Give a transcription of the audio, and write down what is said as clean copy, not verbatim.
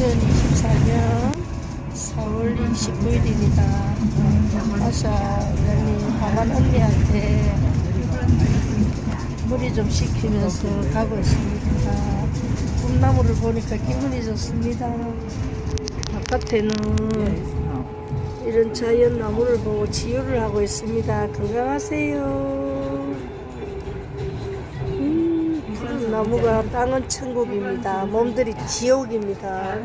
2024년 4월 29일입니다. 아싸, 하관 언니한테 무리 좀 시키면서 가고 있습니다. 꿈나무를 보니까 기분이 좋습니다. 바깥에는 이런 자연 나무를 보고 치유를 하고 있습니다. 건강하세요. 푸른 나무가 땅은 천국입니다. 몸들이 지옥입니다.